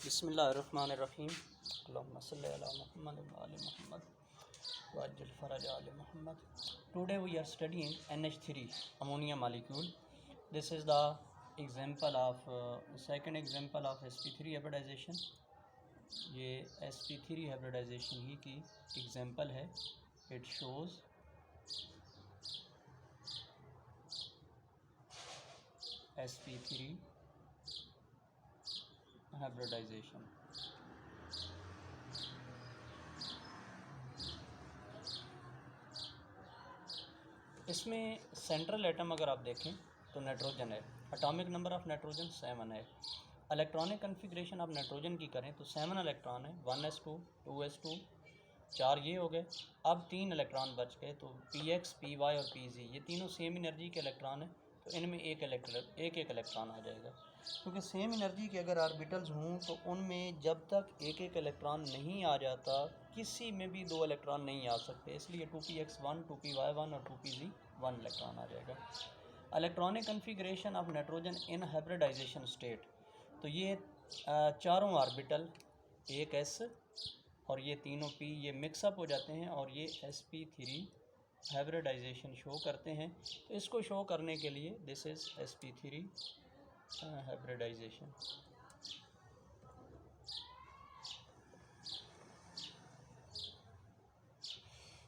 बिस्मिल्लाहिर्रहमानिर्रहीम अल्लाहुम्मा सल्लि अला मुहम्मद व आलि मुहम्मद वअज्जिल फ़रज आलि Muhammad. Today we are studying NH3 ammonia molecule. This is the example of second example of sp3 hybridization. ये sp3 hybridization ही की example है. It shows sp3 hybridization. इसमें सेंट्रल एटम अगर आप देखें तो नाइट्रोजन है. एटॉमिक नंबर ऑफ नाइट्रोजन 7 है. इलेक्ट्रॉनिक कन्फिग्रेशन आप नाइट्रोजन की करें तो 7 इलेक्ट्रॉन है. 1s2 2s2 4 ये हो गए. अब 3 इलेक्ट्रॉन बच गए तो px py और pz ये तीनों सेम एनर्जी के इलेक्ट्रॉन हैं तो इनमें एक इलेक्ट्रॉन आ जाएगा. क्योंकि सेम एनर्जी के अगर ऑर्बिटल्स हों तो उनमें जब तक एक इलेक्ट्रॉन नहीं आ जाता किसी में भी 2 इलेक्ट्रॉन नहीं आ सकते. इसलिए 2px1 2py1 और 2pz 1 इलेक्ट्रॉन आ जाएगा. Electronic configuration of nitrogen in hybridization state. तो ये चारों ऑर्बिटल एक s और ये तीनों p ये मिक्सअप हो जाते हैं और ये sp3 हाइब्रिडाइजेशन शो करते हैं. तो इसको शो करने के लिए दिस इज़ sp3 हाइब्रिडाइजेशन.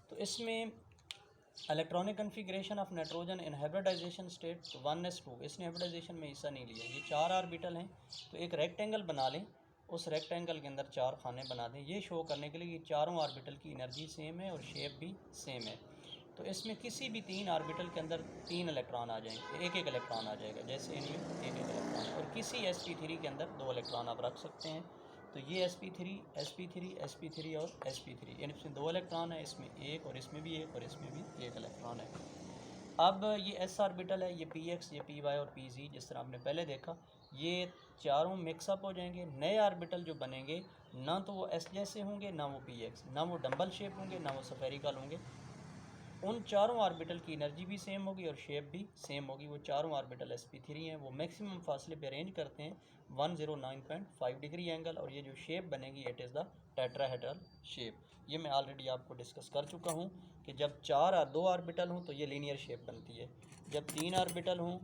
तो इसमें electronic configuration of nitrogen in hybridization state 1s2 इसने हाइब्रिडाइजेशन में हिस्सा नहीं लिया. ये 4 ऑर्बिटल हैं तो एक रेक्टेंगल बना लें. उस रेक्टेंगल के अंदर 4 खाने बना दें. ये शो करने के लिए ये चारों ऑर्बिटल की एनर्जी सेम है और शेप भी सेम है. तो इसमें किसी भी 3 ऑर्बिटल के अंदर 3 इलेक्ट्रॉन आ जाएंगे. एक इलेक्ट्रॉन आ जाएगा. जैसे इनमें एक इलेक्ट्रॉन. और किसी sp3 के अंदर 2 इलेक्ट्रॉन आप रख सकते हैं. तो ये sp3 sp3 sp3 और sp3 यानी इसमें 2 इलेक्ट्रॉन है. इसमें एक और इसमें भी एक और इसमें भी एक इलेक्ट्रॉन है. अब ये s ऑर्बिटल है. ये px ये py और pz जिस तरह आपने पहले देखा ये चारों मिक्सअप हो जाएंगे. नए ऑर्बिटल जो बनेंगे ना तो वो s जैसे होंगे ना वो px ना वो डबल शेप होंगे ना वो स्फेरिकल होंगे. उन चारों ऑर्बिटल की एनर्जी भी सेम होगी और शेप भी सेम होगी. वो चारों ऑर्बिटल sp3 हैं. वो मैक्सिमम फासले पे अरेंज करते हैं 109.5 डिग्री एंगल. और ये जो शेप बनेगी it is the tetrahedral shape. ये मैं ऑलरेडी आपको डिस्कस कर चुका हूँ कि जब 2 ऑर्बिटल हों तो ये लीनियर शेप बनती है. जब 3 ऑर्बिटल हों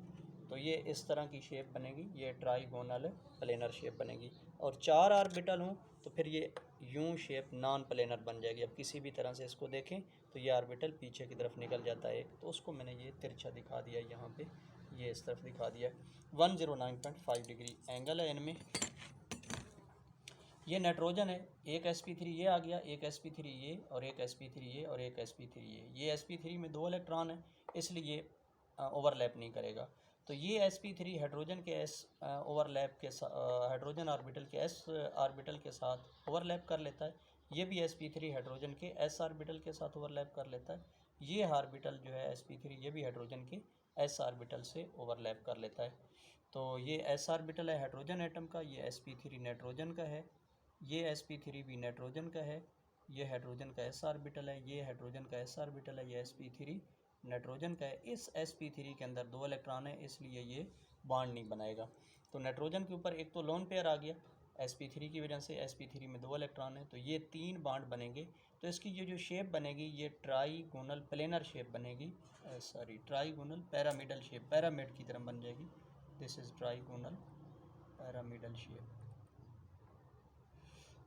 तो ये इस तरह की शेप बनेगी. ये ट्राइगोनल प्लेनर शेप बनेगी. और 4 ऑर्बिटल हों तो फिर ये यूं शेप नॉन प्लेनर बन जाएगी. अब किसी भी तरह से इसको देखें तो ये ऑर्बिटल पीछे की तरफ निकल जाता है एक. तो उसको मैंने ये तिरछा दिखा दिया यहाँ पे. ये इस तरफ दिखा दिया. 109.5 डिग्री एंगल है इनमें. ये नाइट्रोजन है. एक sp3 ये आ गया. एक sp3 ये और एक sp3 ये और एक sp3 ये sp3 में 2 इलेक्ट्रॉन है इसलिए ओवरलैप नहीं करेगा. तो ये sp3 हाइड्रोजन के s ओवरलैप के हाइड्रोजन ऑर्बिटल के s ऑर्बिटल के साथ ओवरलैप कर लेता है. ये भी sp3 हाइड्रोजन के s ऑर्बिटल के साथ ओवरलैप कर लेता है. ये ऑर्बिटल जो है sp3 ये भी हाइड्रोजन के s ऑर्बिटल से ओवरलैप कर लेता है. तो ये s ऑर्बिटल है हाइड्रोजन एटम का. ये sp3 नाइट्रोजन का है. ये sp3 भी नाइट्रोजन का है. ये हाइड्रोजन का s ऑर्बिटल है. ये हाइड्रोजन का s ऑर्बिटल है. ये sp3 नाइट्रोजन का है. इस sp3 के अंदर 2 इलेक्ट्रॉन है इसलिए ये बॉन्ड नहीं बनाएगा. तो नाइट्रोजन के ऊपर एक तो लोन पेयर आ गया sp3 की वजह से. sp3 में 2 इलेक्ट्रॉन है तो ये 3 बॉन्ड बनेंगे. तो इसकी ये जो शेप बनेगी ये ट्राइगोनल प्लेनर शेप बनेगी. ट्राइगोनल पैरामिडल शेप पैरामिड की तरह बन जाएगी. This is trigonal pyramidal shape.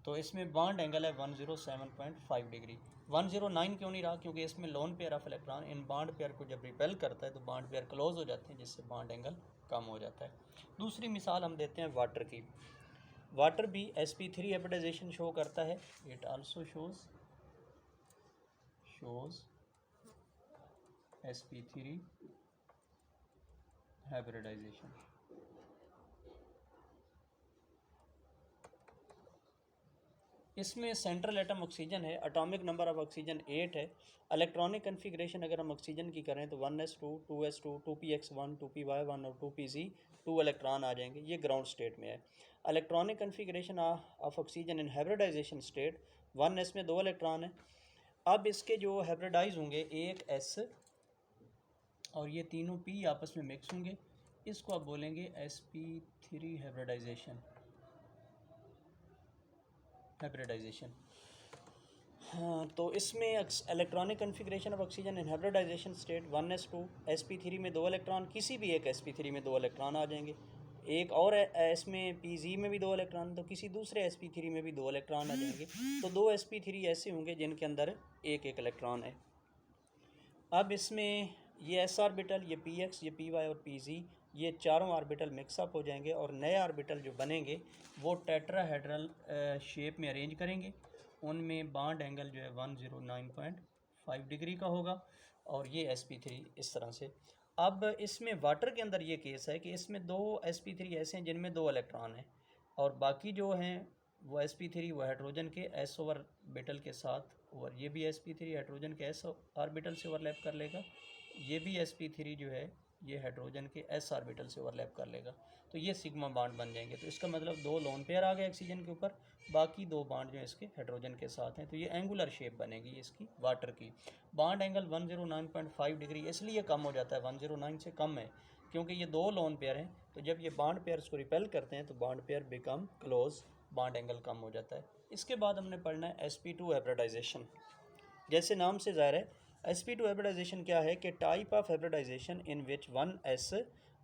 तो इसमें बॉन्ड एंगल है 107.5 डिग्री. 109 क्यों नहीं रहा? क्योंकि इसमें lone pair of electron in bond pair को जब रिपेल करता है तो बॉन्ड पेयर क्लोज हो जाते हैं जिससे बॉन्ड एंगल कम हो जाता है. दूसरी मिसाल हम देते हैं वाटर की. वाटर भी sp3 हाइब्रिडाइजेशन शो करता है. It also shows sp3 hybridization. इसमें सेंट्रल एटम ऑक्सीजन है. एटॉमिक नंबर ऑफ ऑक्सीजन 8 है. इलेक्ट्रॉनिक कन्फिग्रेशन अगर हम ऑक्सीजन की करें तो 1s2 2s2 2px1 2py1 और 2pz 2 इलेक्ट्रॉन आ जाएंगे. ये ग्राउंड स्टेट में है. Electronic configuration of oxygen in hybridization state 1s में 2 इलेक्ट्रॉन है. अब इसके जो हाइब्रिडाइज होंगे एक s और ये तीनों p आपस में मिक्स होंगे. इसको आप बोलेंगे sp3 हाइब्रिडाइजेशन. हाइब्रिडाइजेशन। हाँ, तो इसमें electronic configuration of oxygen in hybridization state 1s2, sp3 में 2 इलेक्ट्रॉन, किसी भी एक sp3 में 2 इलेक्ट्रॉन आ जाएंगे। एक और इसमें pz में भी 2 इलेक्ट्रॉन, तो किसी दूसरे sp3 में भी 2 इलेक्ट्रॉन आ जाएंगे। तो 2 sp3 ऐसे होंगे जिनके अंदर एक एक इलेक्ट्रॉन है। अब इसमें ये s ऑर्बिटल, ये px, ये py और pz, ये चारों ऑर्बिटल मिक्सअप हो जाएंगे और नए ऑर्बिटल जो बनेंगे वो टेट्राहेड्रल शेप में अरेंज करेंगे। उनमें बॉन्ड एंगल जो है 109.5 डिग्री का होगा और ये sp3 इस तरह से। अब इसमें वाटर के अंदर ये केस है कि इसमें 2 sp3 ऐसे हैं जिनमें 2 इलेक्ट्रॉन हैं और बाकी जो हैं वो sp3 वो हाइड्रोजन के s ऑर्बिटल के साथ, और ये भी sp3 हाइड्रोजन के s ऑर्बिटल से ओवरलैप कर लेगा। ये भी sp3 जो है ये हाइड्रोजन के s ऑर्बिटल से ओवरलैप कर लेगा, तो ये सिग्मा बॉन्ड बन जाएंगे। तो इसका मतलब 2 लोन पेयर आ गए ऑक्सीजन के ऊपर, बाकी 2 बॉन्ड जो है इसके हाइड्रोजन के साथ हैं। तो ये एंगुलर शेप बनेगी इसकी वाटर की। बॉन्ड एंगल 109.5 डिग्री इसलिए कम हो जाता है, 109 से कम है, क्योंकि ये 2 लोन पेयर हैं। तो जब ये बॉन्ड पेयर्स को रिपेल करते हैं तो bond pair become close, bond angle कम हो जाता है। इसके बाद हमने पढ़ना है sp2 हाइब्रिडाइजेशन। जैसे नाम से ज़ाहिर है, sp2 हाइब्रिडाइजेशन क्या है कि type of hybridization in which 1s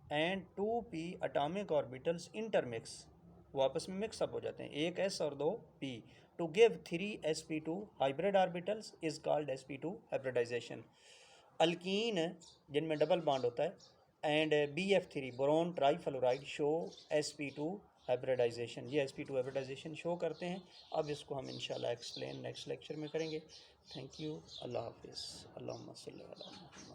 and 2p atomic orbitals intermix, वो आपस में मिक्सअप हो जाते हैं, एक s और 2 p, to give 3 sp2 hybrid orbitals is called sp2 hybridization. Alkene जिनमें डबल बॉन्ड होता है and BF3 boron trifluoride show sp2 hybridization, ये sp2 हाइब्रिडाइजेशन शो करते हैं। अब इसको हम इंशाल्लाह एक्सप्लेन नेक्स्ट लेक्चर में करेंगे। थैंक यू, अल्लाह हाफिज़, अल्लाहुम्मा सल्ली अला मुहम्मद।